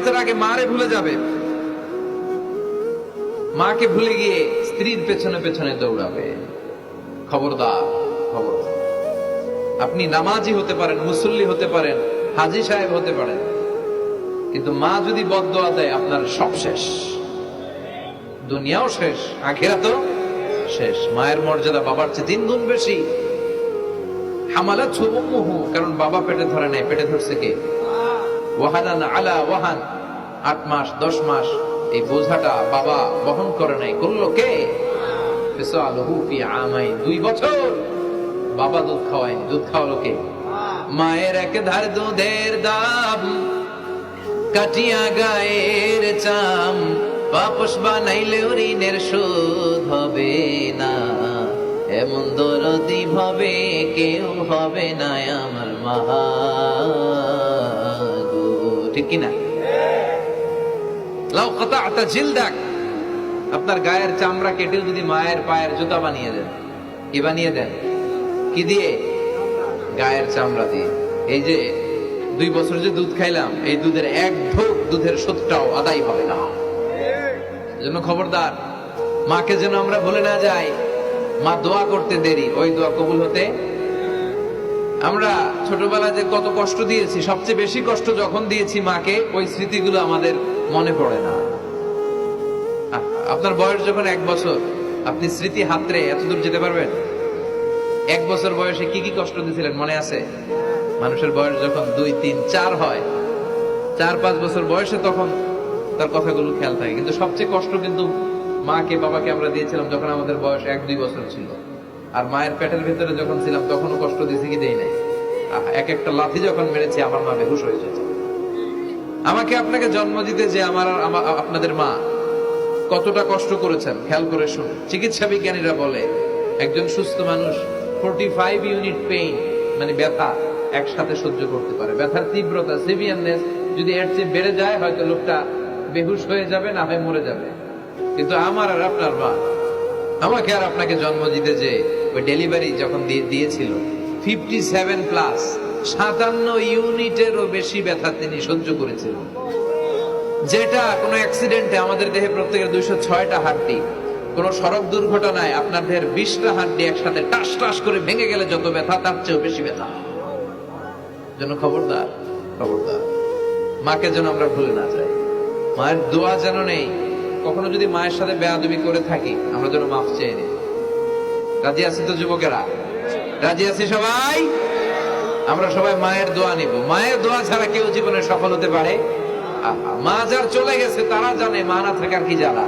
কেয়ামতের আগে মারে ভুলে যাবে, মাকে ভুলে গিয়ে স্ত্রীর পেছনে পেছনে দৌড়াবে। খবরদার, খবরদার। আপনি নামাজি হতে পারেন, মুসল্লি হতে পারেন, হাজী সাহেব হতে পারেন, কিন্তু মা যদি বদদোয়া দেয় আপনার সব শেষ, দুনিয়াও শেষ, আখিরাতও শেষ। মায়ের মর্যাদা বাবার চেয়ে 3 গুণ বেশি। হামালাতহু উম্মুহু, কারণ বাবা পেটে ধরে নাই, পেটে ধরছে কে? ওয়াহানান আলা ওয়াহান, 8 মাস 10 মাস এই বোঝাটা বাবা বহন করে নাই, করলো কে? ফিসালুহু ফি আমাইন, 2 বছর বাবা দুধ খাওয়ায়নি, দুধ খাওয়ালো কে? মায়ের এক ধার দুধের দাম কাটিয়া গায়ের চাম, বাপস বানাইলেও ঋণের শোধ হবে না, এমন দরদি ভাবে কেউ হবে না আমার মা গো। ঠিক কিনা? লাউ কাতা'তা জিলদাক, আপনার গায়ের চামড়া কেটে যদি মায়ের পায়ের জুতা বানিয়ে দেন, কি বানিয়ে দেন? কি দিয়ে? গায়ের চামড়া দিয়ে। এই যে 2 বছর যে দুধ খাইলাম, এই দুধের 1 ঢোক দুধের শোধটাও আদায় হবে না। জন্য খবরদার, মাকে যেন আমরা ভুলে না যাই। মা দোয়া করতে দেরি, ওই দোয়া কবুল হতে। আমরা ছোটবেলায় যে কত কষ্ট দিয়েছি, সবচেয়ে বেশি কষ্ট যখন দিয়েছি মাকে, ওই স্মৃতিগুলো আমাদের মনে পড়ে না। আপনার বয়স যখন 1 বছর, আপনি স্মৃতি হাতরে এত দূর যেতে পারবেন? 1 বছর বয়সে কি কি কষ্ট দিয়েছিলেন মনে আছে? মানুষের বয়স যখন 2, 3, 4 হয়, 4-5 বছর বয়সে, তখন তার কথাগুলো খেয়াল থাকে। কিন্তু সবচেয়ে কষ্ট কিন্তু মাকে বাবাকে আমরা দিয়েছিলাম যখন আমাদের বয়স 1-2 বছর ছিল। আর মায়ের পেটের ভিতরে যখন ছিলাম তখনও কষ্ট দিয়েছি কি দেই নাই? এক একটা লাথি যখন মেরেছি আমার মা বেহুশ হয়ে যেত। আমাকে আপনাকে জন্ম দিতে যে আপনাদের মা কতটা কষ্ট করেছেন খেয়াল করে শুনুন। চিকিৎসা বিজ্ঞানীরা বলে একজন সুস্থ মানুষ 45 ইউনিট পেইন, মানে ব্যথা, একসাথে সহ্য করতে পারে। ব্যথার তীব্রতা, সিভিয়ারনেস যদি এর চেয়ে বেড়ে যায়, হয়তো লোকটা বেহুশ হয়ে যাবে, না হয় মরে যাবে। কিন্তু আমার আর আপনার মা আমাকে আর আপনাকে জন্ম দিতে যে ওই ডেলিভারি যখন দিয়েছিল, 57+, 57 ইউনিটেরও বেশি ব্যথা তিনি সহ্য করেছিলেন। যেটা কোনো অ্যাক্সিডেন্টে আমাদের দেহে প্রত্যেকের 206টা হাড্ডি, কোন সড়ক দুর্ঘটনায় আপনার দেহের 20টা হাড্ডি একসাথে টাস টাস করে ভেঙে গেলে যত ব্যথা, তার চেয়েও বেশি ব্যথা। যেন খবরদার, খবরদার, মাকে যেন আমরা ভুলে না যাই। মায়ের দোয়া যেন নেই। কখনো যদি মায়ের সাথে বেয়াদবি করে থাকি, আমরা যেন মাফ চেয়ে নিই। রাজি আছি তো যুবকেরা? রাজি আছি সবাই? আমরা সবাই মায়ের দোয়া নিব। মায়ের দোয়া ছাড়া কেউ জীবনে সফল হতে পারে? মা যার চলে গেছে তারা জানে মা না থাকার কি জ্বালা।